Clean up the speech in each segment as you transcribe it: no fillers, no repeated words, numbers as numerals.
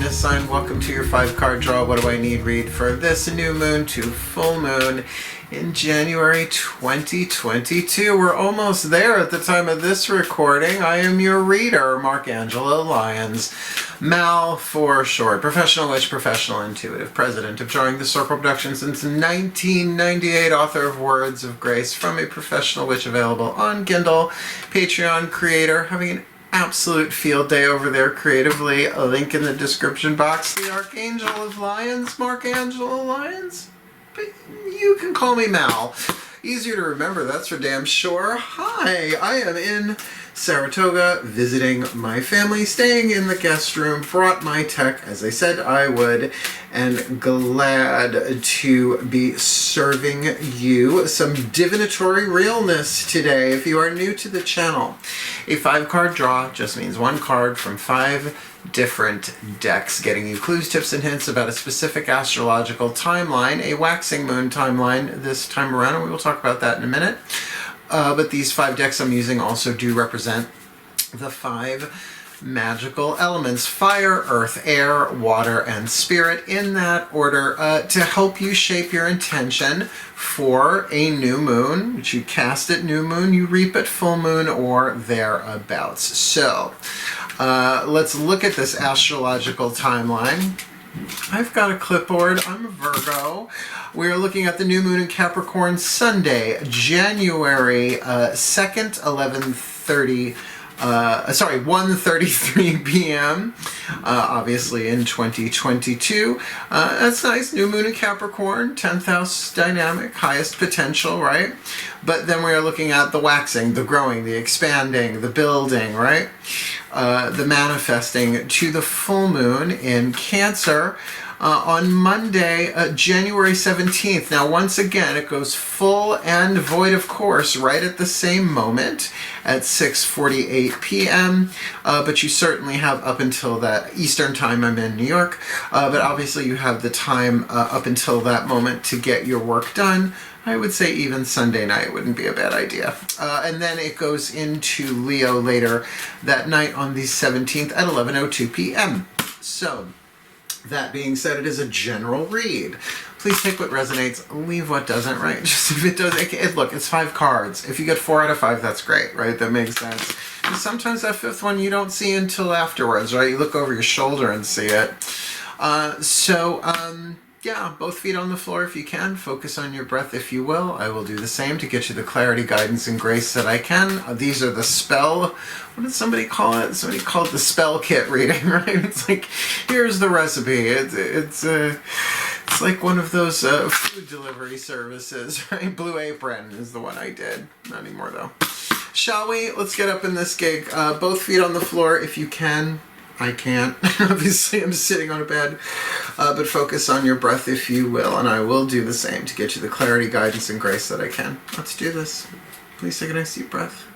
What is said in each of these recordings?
Venus sign. Welcome to your 5-card draw. What do I need read for this new moon to full moon in January 2022. We're almost there at the time of this recording. I am your reader, Angelo, Lyons. Mal for short. Professional witch, professional intuitive. President of Drawing the Circle Productions since 1998. Author of Words of Grace from a Professional Witch, available on Kindle. Patreon creator. Having an absolute field day over there creatively. A link in the description box. The Archangel of Lyons, Angelo Lyons. But you can call me Mal. Easier to remember, that's for damn sure. Hi, I am in Saratoga visiting my family, staying in the guest room, brought my tech as I said I would, and glad to be serving you some divinatory realness today. If you are new to the channel, a 5-card draw just means 1 card from 5 different decks, getting you clues, tips, and hints about a specific astrological timeline, a waxing moon timeline this time around, and we will talk about that in a minute. But these 5 decks I'm using also do represent the 5 magical elements: fire, earth, air, water, and spirit, in that order, to help you shape your intention for a new moon, which you cast at new moon, you reap at full moon, or thereabouts. So let's look at this astrological timeline. I've got a clipboard. I'm a Virgo. We're looking at the new moon in Capricorn, Sunday, January 2nd, 1:33 p.m. Obviously in 2022. That's nice. New moon in Capricorn, 10th house dynamic, highest potential, right? But then we are looking at the waxing, the growing, the expanding, the building, right? The manifesting to the full moon in Cancer on Monday, January 17th. Now, once again, it goes full and void, of course, right at the same moment at 6:48 p.m. But you certainly have up until that Eastern time. I'm in New York, but obviously you have the time up until that moment to get your work done. I would say even Sunday night wouldn't be a bad idea. And then it goes into Leo later that night on the 17th at 11:02 p.m. So, that being said, it is a general read. Please take what resonates, leave what doesn't, right? Just if it does, look, it's 5 cards. If you get 4 out of 5, that's great, right? That makes sense. And sometimes that 5th one you don't see until afterwards, right? You look over your shoulder and see it. Yeah, both feet on the floor if you can. Focus on your breath if you will. I will do the same to get you the clarity, guidance, and grace that I can. These are the spell, what did somebody call it? Somebody called it the spell kit reading, right? It's like, here's the recipe. It's like one of those food delivery services, right? Blue Apron is the one I did. Not anymore though. Shall we? Let's get up in this gig. Both feet on the floor if you can. I can't. Obviously, I'm sitting on a bed. But focus on your breath if you will, and I will do the same to get you the clarity, guidance, and grace that I can. Let's do this. Please take a nice deep breath.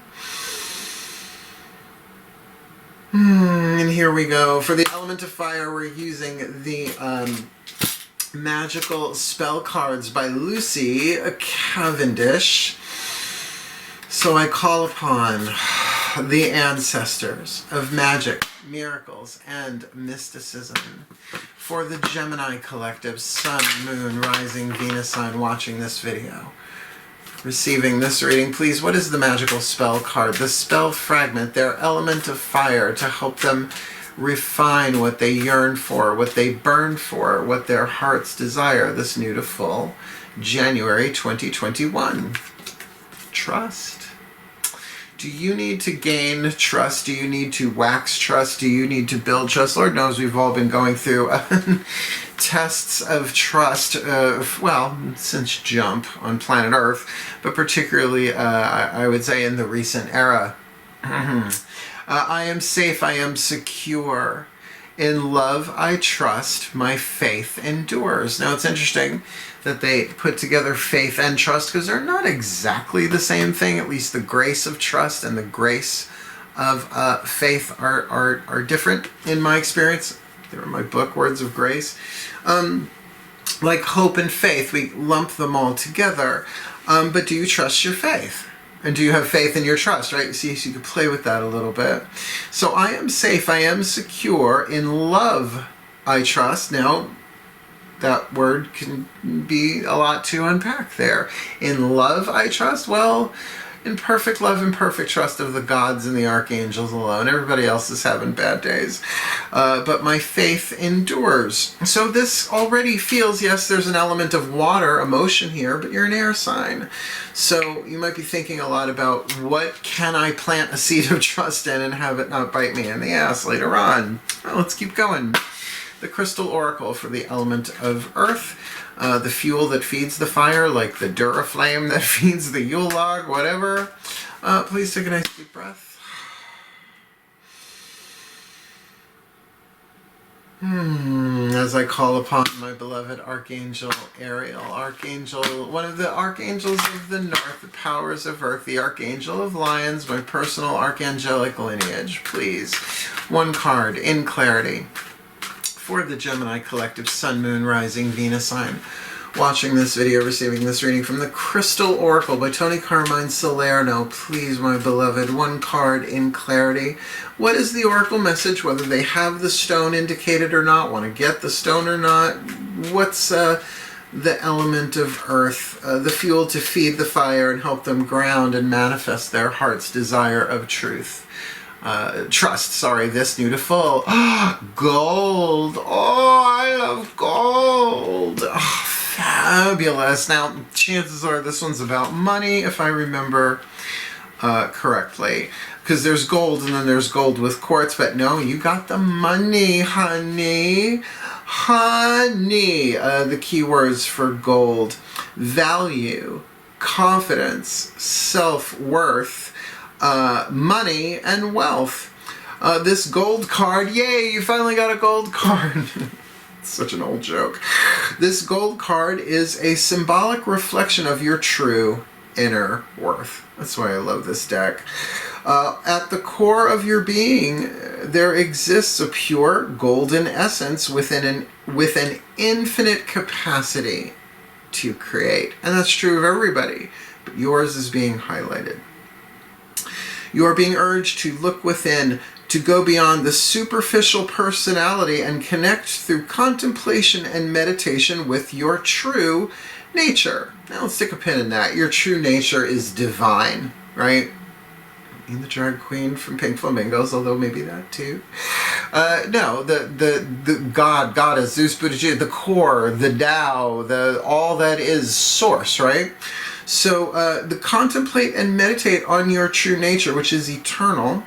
And here we go. For the element of fire, we're using the magical spell cards by Lucy Cavendish. So I call upon the ancestors of magic, miracles, and mysticism. For the Gemini collective, Sun, Moon, Rising, Venus sign watching this video, receiving this reading, please, what is the magical spell card? The spell fragment, their element of fire, to help them refine what they yearn for, what they burn for, what their hearts desire this new to full January 2021. Trust. Do you need to gain trust? Do you need to wax trust? Do you need to build trust? Lord knows we've all been going through tests of trust, well, since Jump on planet Earth, but particularly, I would say, in the recent era. I am safe, I am secure. In love, I trust, my faith endures. Now, it's interesting that they put together faith and trust because they're not exactly the same thing. At least the grace of trust and the grace of faith are different in my experience. They're in my book, Words of Grace. Like hope and faith, we lump them all together. But do you trust your faith? And do you have faith in your trust, right? See, so you can play with that a little bit. So I am safe, I am secure. In love, I trust. Now, that word can be a lot to unpack there. In love, I trust. Well, in perfect love and perfect trust of the gods and the archangels alone. Everybody else is having bad days. But my faith endures. So this already feels, yes, there's an element of water, emotion here, but you're an air sign. So you might be thinking a lot about what can I plant a seed of trust in and have it not bite me in the ass later on. Well, let's keep going. The crystal oracle for the element of earth. The fuel that feeds the fire, like the Duraflame that feeds the Yule log, whatever. Please take a nice deep breath. As I call upon my beloved Archangel Ariel, Archangel, one of the archangels of the north, the powers of earth, the Archangel of Lyons, my personal archangelic lineage, please. One card in clarity for the Gemini collective Sun, Moon, Rising, Venus sign. Watching this video, receiving this reading from the Crystal Oracle by Tony Carmine Salerno. Please, my beloved, one card in clarity. What is the Oracle message? Whether they have the stone indicated or not, want to get the stone or not. What's the element of earth, the fuel to feed the fire and help them ground and manifest their heart's desire of truth. Trust, this new to full. Gold. Oh, I love gold. Oh, fabulous. Now, chances are this one's about money, if I remember correctly. Because there's gold and then there's gold with quartz, but no, you got the money, honey. Honey. The key words for gold: value, confidence, self-worth, money, and wealth. This gold card, yay, you finally got a gold card. It's such an old joke. This gold card is a symbolic reflection of your true inner worth. That's why I love this deck. At the core of your being, there exists a pure golden essence with an infinite capacity to create. And that's true of everybody, but yours is being highlighted. You are being urged to look within, to go beyond the superficial personality and connect through contemplation and meditation with your true nature. Now let's stick a pin in that. Your true nature is divine, right? The drag queen from Pink Flamingos, although maybe that too. No, the God, Goddess, Zeus, Buddha, Jesus, the core, the Tao, all that is source, right? So contemplate and meditate on your true nature, which is eternal.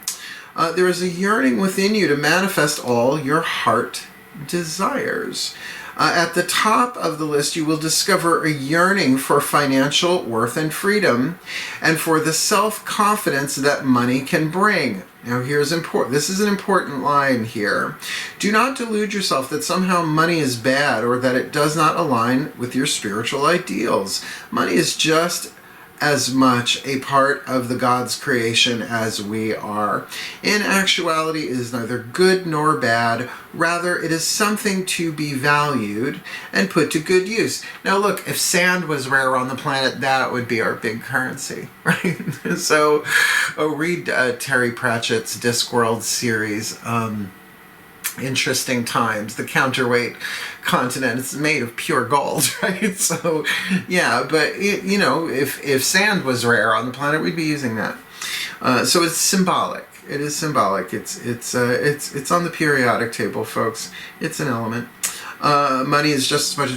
There is a yearning within you to manifest all your heart desires. At the top of the list, you will discover a yearning for financial worth and freedom, and for the self-confidence that money can bring. Now here's important. This is an important line here. Do not delude yourself that somehow money is bad or that it does not align with your spiritual ideals. Money is just as much a part of the God's creation as we are. In actuality, it is neither good nor bad. Rather, it is something to be valued and put to good use. Now look, if sand was rare on the planet, that would be our big currency, right? So read Terry Pratchett's Discworld series. Interesting times. The counterweight continent is made of pure gold, right? So yeah, but if sand was rare on the planet, we'd be using that. So it's symbolic. It is symbolic. It's on the periodic table, folks. It's an element. Money is just as much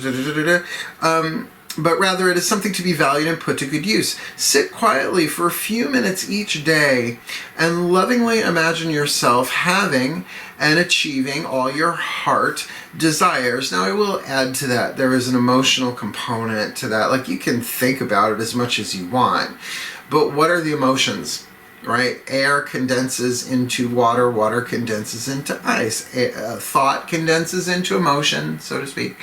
but rather it is something to be valued and put to good use. Sit quietly for a few minutes each day and lovingly imagine yourself having and achieving all your heart desires. Now I will add to that, there is an emotional component to that. Like, you can think about it as much as you want, but what are the emotions? Right? Air condenses into water, water condenses into ice, thought condenses into emotion, so to speak.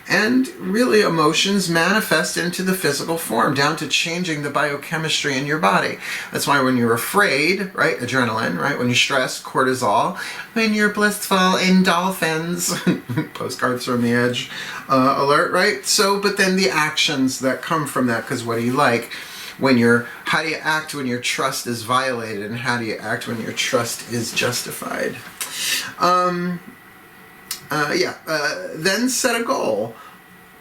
And really, emotions manifest into the physical form, down to changing the biochemistry in your body. That's why when you're afraid, right, adrenaline, right, when you're stressed, cortisol, when you're blissful, endorphins, postcards from the edge alert, right? So, but then the actions that come from that, because what do you like? How do you act when your trust is violated, and how do you act when your trust is justified? Then set a goal.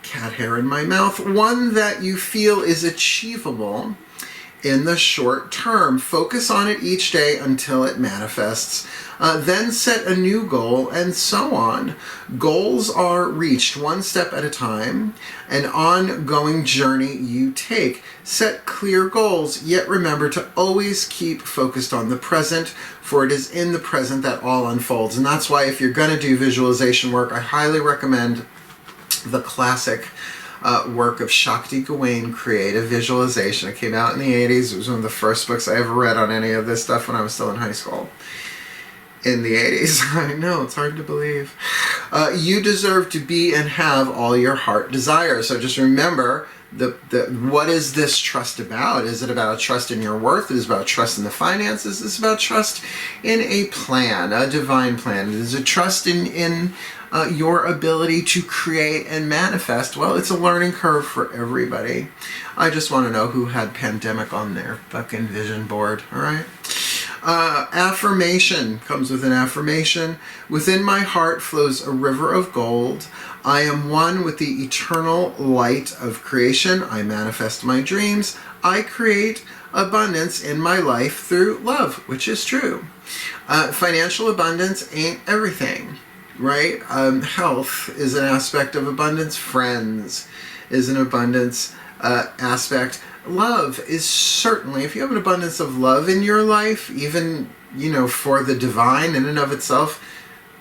Cat hair in my mouth. One that you feel is achievable in the short term. Focus on it each day until it manifests. Then set a new goal, and so on. Goals are reached one step at a time, an ongoing journey you take. Set clear goals, yet remember to always keep focused on the present, for it is in the present that all unfolds. And that's why if you're going to do visualization work, I highly recommend the classic work of Shakti Gawain, Creative Visualization. It came out in the 80s. It was one of the first books I ever read on any of this stuff when I was still in high school. In the 80s. I know, it's hard to believe. You deserve to be and have all your heart desires. So just remember, what is this trust about? Is it about trust in your worth? Is it about trust in the finances? Is it about trust in a plan, a divine plan? Is it trust in your ability to create and manifest? Well, it's a learning curve for everybody. I just want to know who had pandemic on their fucking vision board, all right? Affirmation comes with an affirmation. Within my heart flows a river of gold. I am one with the eternal light of creation. I manifest my dreams. I create abundance in my life through love, which is true. Financial abundance ain't everything, right? Health is an aspect of abundance. Friends is an abundance aspect. Love is certainly, if you have an abundance of love in your life, even, for the divine in and of itself,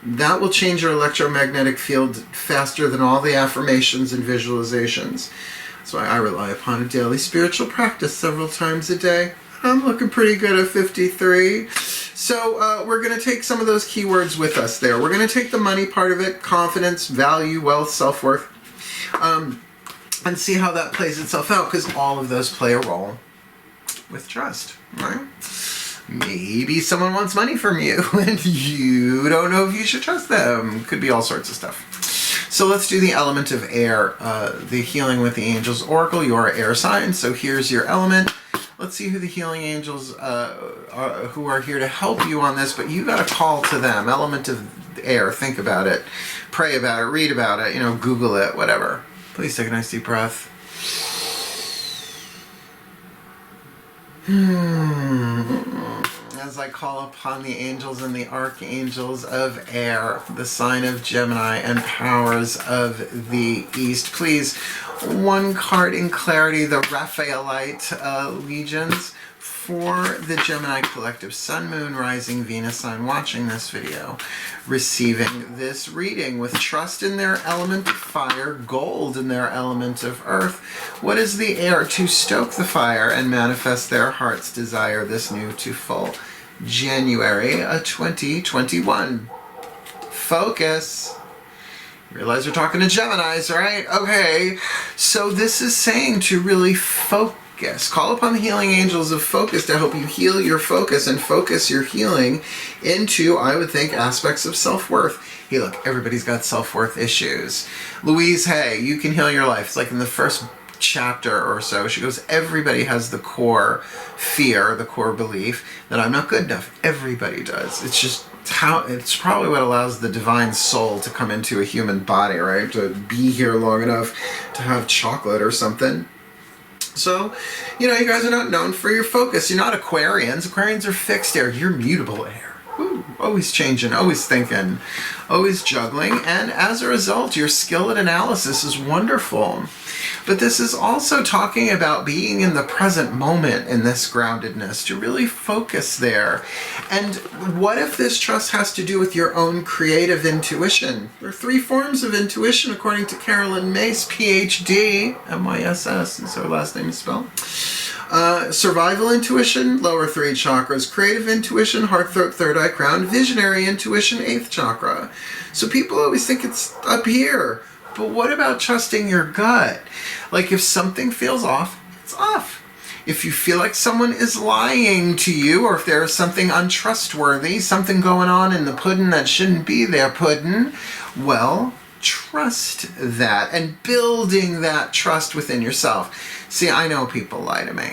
that will change your electromagnetic field faster than all the affirmations and visualizations. That's why I rely upon a daily spiritual practice several times a day. I'm looking pretty good at 53. So we're going to take some of those keywords with us there. We're going to take the money part of it, confidence, value, wealth, self-worth, and see how that plays itself out, because all of those play a role with trust, right? Maybe someone wants money from you and you don't know if you should trust them. Could be all sorts of stuff. So let's do the element of air, the Healing with the Angels Oracle. You are air sign, so here's your element. Let's see who the healing angels who are here to help you on this, but you got to call to them. Element of air, think about it, pray about it, read about it, Google it, whatever. Please take a nice deep breath. As I call upon the angels and the archangels of air, the sign of Gemini and powers of the East, please, one card in clarity, the Raphaelite legions, for the Gemini collective, Sun, Moon, Rising, Venus sign watching this video, receiving this reading with trust in their element of fire, gold in their element of earth. What is the air to stoke the fire and manifest their heart's desire this new to full January 2021? Focus. Realize we're talking to Geminis, right? Okay, so this is saying to really focus. Call upon the healing angels of focus to help you heal your focus and focus your healing into, I would think, aspects of self-worth. Hey, look, everybody's got self-worth issues. Louise Hay, You Can Heal Your Life. It's like in the first chapter or so, she goes, everybody has the core fear, the core belief that I'm not good enough. Everybody does. It's just it's probably what allows the divine soul to come into a human body, right? To be here long enough to have chocolate or something. So, you guys are not known for your focus. You're not Aquarians. Aquarians are fixed air. You're mutable air. Ooh, always changing, always thinking, always juggling. And as a result, your skill at analysis is wonderful. But this is also talking about being in the present moment in this groundedness, to really focus there. And what if this trust has to do with your own creative intuition? There are 3 forms of intuition, according to Carolyn Mace, PhD, MYSS is her last name is spelled. Survival intuition, lower 3 chakras. Creative intuition, heart, throat, third eye, crown. Visionary intuition, 8th chakra. So people always think it's up here. But what about trusting your gut? Like if something feels off, it's off. If you feel like someone is lying to you, or if there is something untrustworthy, something going on in the pudding that shouldn't be there pudding, well, trust that and building that trust within yourself. See, I know people lie to me.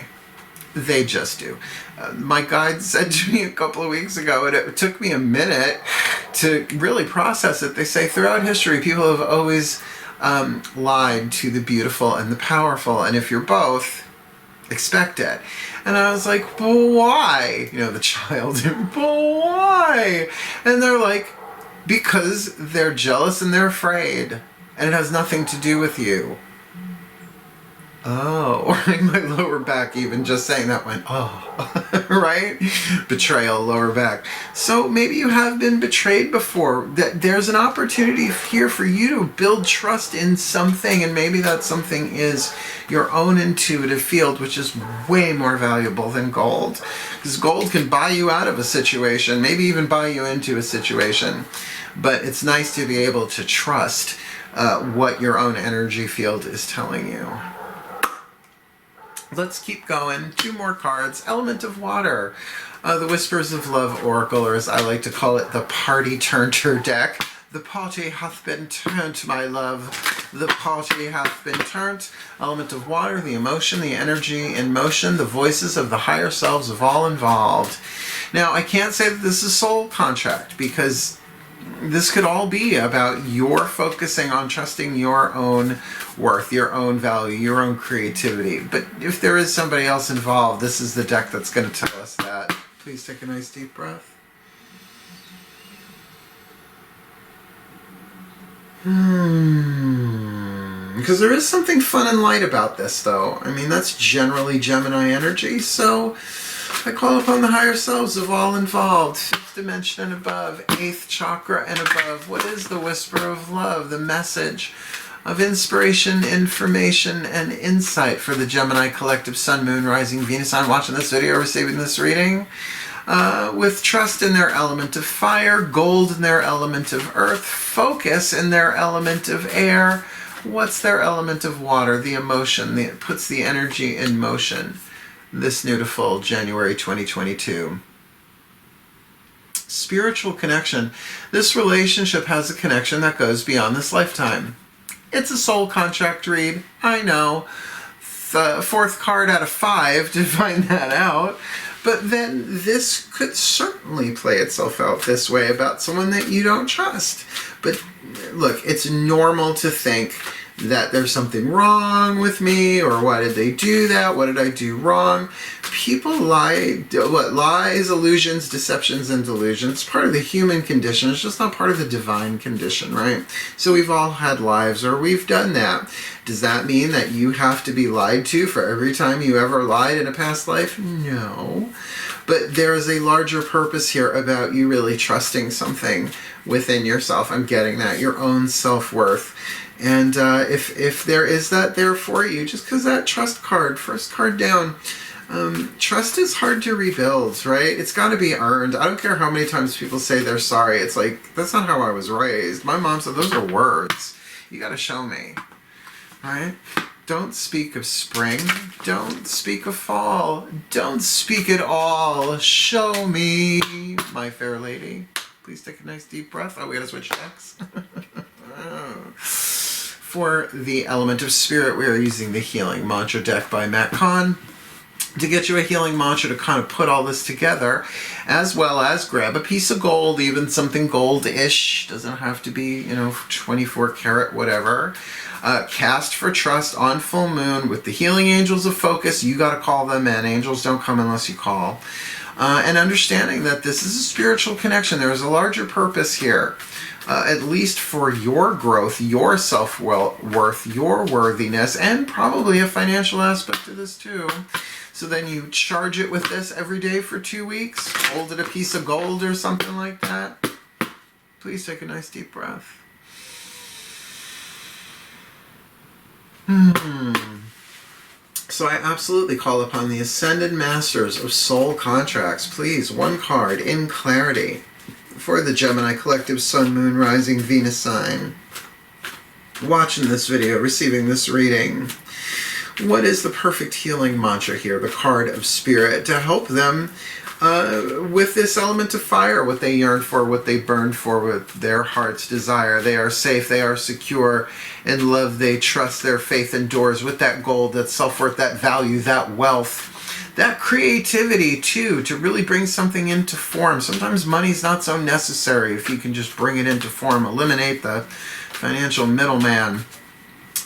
They just do. My guide said to me a couple of weeks ago, and it took me a minute to really process it. They say throughout history, people have always lied to the beautiful and the powerful, and if you're both, expect it. And I was like, but why? You know, the child, but why? And they're like, because they're jealous and they're afraid, and it has nothing to do with you. Oh, my lower back, even just saying that went, oh, right? Betrayal, lower back. So maybe you have been betrayed before. That there's an opportunity here for you to build trust in something, and maybe that something is your own intuitive field, which is way more valuable than gold. Because gold can buy you out of a situation, maybe even buy you into a situation. But it's nice to be able to trust what your own energy field is telling you. Let's keep going. 2 more cards. Element of Water. The Whispers of Love Oracle, or as I like to call it, the Party Turner deck. The party hath been turned, my love. The party hath been turned. Element of Water, the emotion, the energy in motion, the voices of the higher selves of all involved. Now, I can't say that this is soul contract, because this could all be about your focusing on trusting your own worth, your own value, your own creativity. But if there is somebody else involved, this is the deck that's going to tell us that. Please take a nice deep breath. Because there is something fun and light about this, though. I mean, that's generally Gemini energy, so I call upon the higher selves of all involved, 5th dimension and above, 8th chakra and above. What is the whisper of love? The message of inspiration, information, and insight for the Gemini collective Sun, Moon, Rising, Venus sign watching this video, receiving this reading. With trust in their element of fire, gold in their element of earth, focus in their element of air. What's their element of water? The emotion that puts the energy in motion. This new to full, January 2022. Spiritual connection. This relationship has a connection that goes beyond this lifetime. It's a soul contract read, I know. The 4th card out of 5 to find that out. But then this could certainly play itself out this way about someone that you don't trust. But look, it's normal to think that there's something wrong with me, or why did they do that? What did I do wrong? People lie. What? Lies, illusions, deceptions, and delusions. Part of the human condition. It's just not part of the divine condition, right? So we've all had lives, or we've done that. Does that mean that you have to be lied to for every time you ever lied in a past life? No. But there is a larger purpose here about you really trusting something within yourself. I'm getting that. Your own self-worth. And if there is that there for you, just because that trust card, 1st card down, trust is hard to rebuild, right? It's got to be earned. I don't care how many times people say they're sorry. It's like, that's not how I was raised. My mom said, those are words. You got to show me, right? Don't speak of spring. Don't speak of fall. Don't speak at all. Show me, my fair lady. Please take a nice deep breath. Oh, we got to switch decks. For the element of spirit, we are using the Healing Mantra deck by Matt Kahn to get you a healing mantra to kind of put all this together, as well as grab a piece of gold, even something gold-ish. Doesn't have to be, 24 karat, whatever. Cast for trust on full moon with the healing angels of focus. You got to call them in. Angels don't come unless you call. And understanding that this is a spiritual connection. There is a larger purpose here. At least for your growth, your self-worth, your worthiness, and probably a financial aspect to this too. So then you charge it with this every day for 2 weeks, hold it a piece of gold or something like that. Please take a nice deep breath. So I absolutely call upon the Ascended Masters of Soul Contracts. Please, 1 card in clarity for the Gemini Collective Sun, Moon, Rising, Venus sign. Watching this video, receiving this reading. What is the perfect healing mantra here? The card of spirit to help them with this element of fire, what they yearn for, what they burn for, with their heart's desire. They are safe, they are secure. In love, they trust, their faith endures. With that gold, that self-worth, that value, that wealth, that creativity too, to really bring something into form. Sometimes money's not so necessary if you can just bring it into form, eliminate the financial middleman.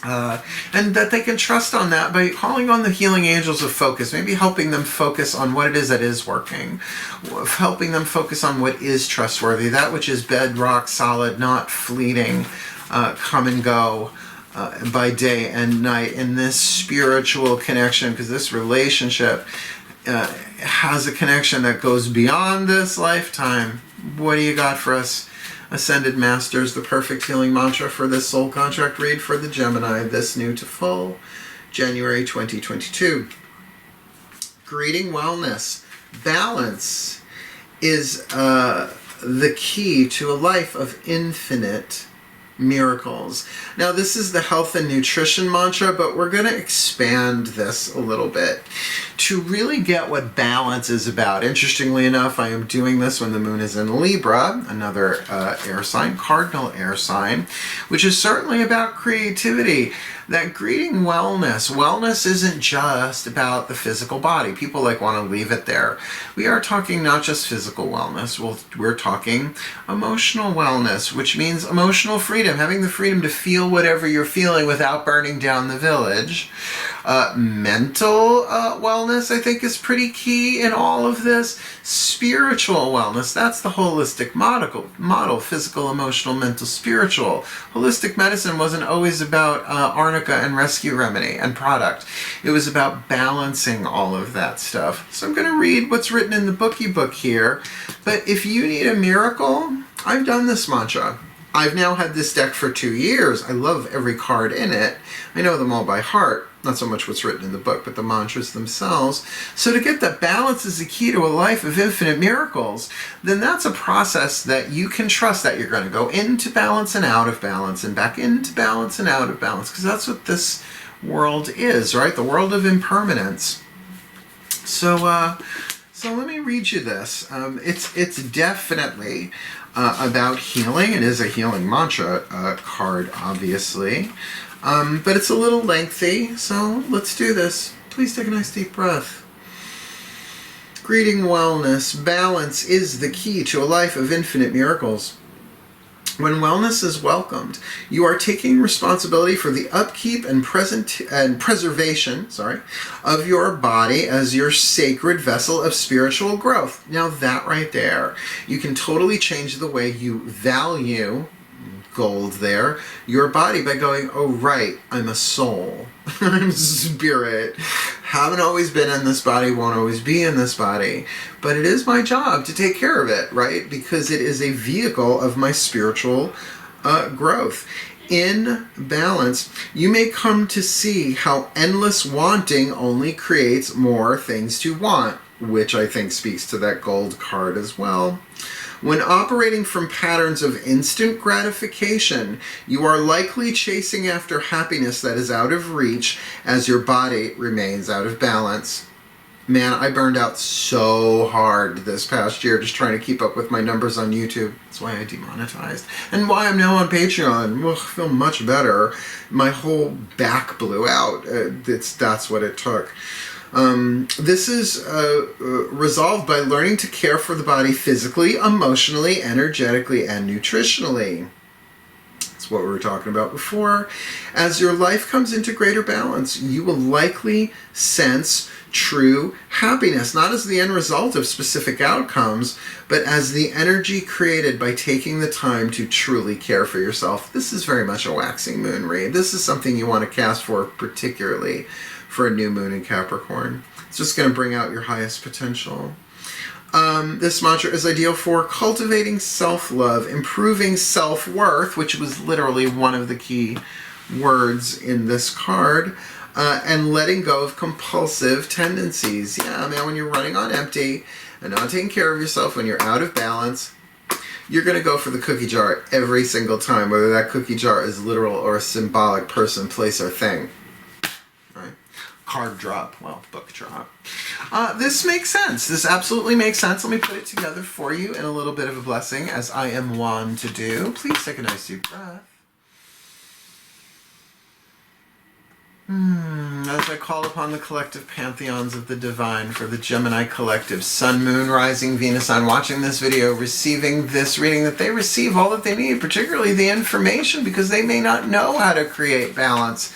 And that they can trust on that by calling on the healing angels of focus, maybe helping them focus on what it is that is working, helping them focus on what is trustworthy, that which is bedrock solid, not fleeting, come and go by day and night in this spiritual connection, because this relationship has a connection that goes beyond this lifetime. What do you got for us, Ascended Masters? The perfect healing mantra for this soul contract read for the Gemini, this new to full, January 2022. Greeting wellness. Balance is the key to a life of infinite miracles. Now, this is the health and nutrition mantra, but we're going to expand this a little bit to really get what balance is about. Interestingly enough, I am doing this when the moon is in Libra, another air sign, cardinal air sign, which is certainly about creativity. That greeting wellness. Wellness isn't just about the physical body. People want to leave it there. We are talking not just physical wellness. We're talking emotional wellness, which means emotional freedom, having the freedom to feel whatever you're feeling without burning down the village. Mental wellness, I think, is pretty key in all of this. Spiritual wellness, that's the holistic model, physical, emotional, mental, spiritual. Holistic medicine wasn't always about arnica and rescue remedy and product. It was about balancing all of that stuff. So I'm going to read what's written in the bookie book here. But if you need a miracle, I've done this mantra. I've now had this deck for 2 years. I love every card in it. I know them all by heart. Not so much what's written in the book, but the mantras themselves. So to get that balance is the key to a life of infinite miracles, then that's a process that you can trust that you're going to go into balance and out of balance and back into balance and out of balance, because that's what this world is, right? The world of impermanence. So let me read you this. It's definitely about healing. It is a healing mantra card, obviously. But it's a little lengthy, so let's do this. Please take a nice deep breath. Greeting wellness. Balance is the key to a life of infinite miracles. When wellness is welcomed, you are taking responsibility for the upkeep and preservation of your body as your sacred vessel of spiritual growth. Now that right there, you can totally change the way you value gold there, your body, by going, oh right, I'm a soul, I'm spirit, haven't always been in this body, won't always be in this body, but it is my job to take care of it, right? Because it is a vehicle of my spiritual growth. In balance, you may come to see how endless wanting only creates more things to want, which I think speaks to that gold card as well. When operating from patterns of instant gratification, you are likely chasing after happiness that is out of reach as your body remains out of balance. Man, I burned out so hard this past year just trying to keep up with my numbers on YouTube. That's why I demonetized. And why I'm now on Patreon. I feel much better. My whole back blew out. That's what it took. This is resolved by learning to care for the body physically, emotionally, energetically, and nutritionally. That's what we were talking about before. As your life comes into greater balance, you will likely sense true happiness, not as the end result of specific outcomes, but as the energy created by taking the time to truly care for yourself. This is very much a waxing moon read. This is something you want to cast for particularly for a new moon in Capricorn. It's just going to bring out your highest potential. This mantra is ideal for cultivating self-love, improving self-worth, which was literally one of the key words in this card, and letting go of compulsive tendencies. Yeah, man, when you're running on empty and not taking care of yourself, when you're out of balance, you're going to go for the cookie jar every single time, whether that cookie jar is literal or a symbolic person, place, or thing. card drop, well, book drop. This makes sense. This absolutely makes sense. Let me put it together for you in a little bit of a blessing, as I am wont to do. Please take a nice deep breath. As I call upon the collective pantheons of the divine for the Gemini collective, Sun, Moon, Rising, Venus, on watching this video, receiving this reading, that they receive all that they need, particularly the information, because they may not know how to create balance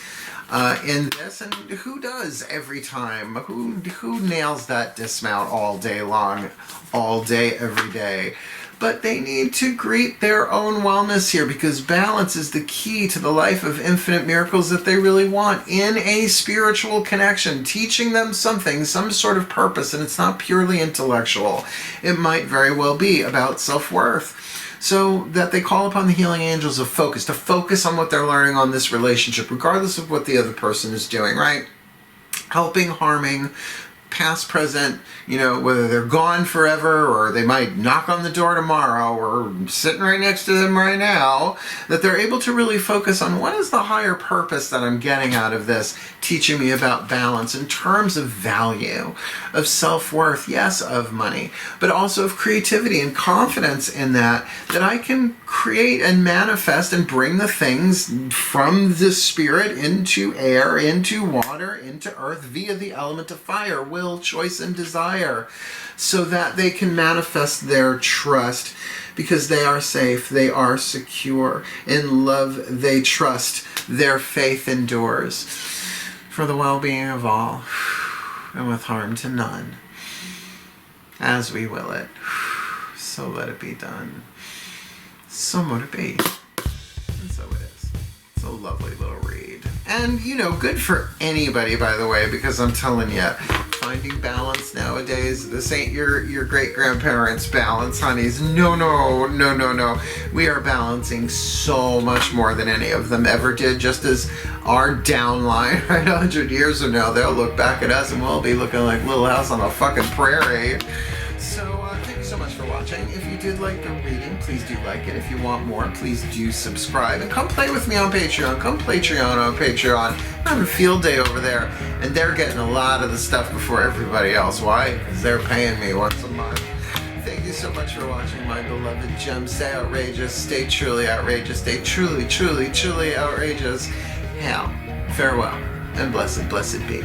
in this. And who does every time? Who nails that dismount all day long, all day, every day? But they need to greet their own wellness here, because balance is the key to the life of infinite miracles that they really want in a spiritual connection, teaching them something, some sort of purpose, and it's not purely intellectual. It might very well be about self-worth. So that they call upon the healing angels of focus, to focus on what they're learning on this relationship, regardless of what the other person is doing, right? Helping, harming, past, present, you know, whether they're gone forever or they might knock on the door tomorrow or sitting right next to them right now, that they're able to really focus on what is the higher purpose that I'm getting out of this, teaching me about balance in terms of value, of self-worth, yes, of money, but also of creativity and confidence in that I can create and manifest and bring the things from the spirit into air, into water, into earth via the element of fire, will, choice, and desire, so that they can manifest their trust, because they are safe, they are secure. In love they trust, their faith endures, for the well-being of all, and with harm to none. As we will it, so let it be done. So mote it be. And so it is. It's a lovely little read. And, you know, good for anybody, by the way, because I'm telling you, finding balance nowadays, this ain't your great-grandparents' balance, honeys. No, no, no, no, no. We are balancing so much more than any of them ever did, just as our downline, right, 100 years from now, they'll look back at us and we'll be looking like Little House on the fucking prairie. So, thank you so much for watching. If you did like the reading, please do like it. If you want more, please do subscribe. And come play with me on Patreon. Come play Patreon on Patreon. I'm having a field day over there. And they're getting a lot of the stuff before everybody else. Why? Because they're paying me once a month. Thank you so much for watching, my beloved gems. Stay outrageous. Stay truly outrageous. Stay truly, truly, truly outrageous. Hail, farewell, and blessed, blessed be.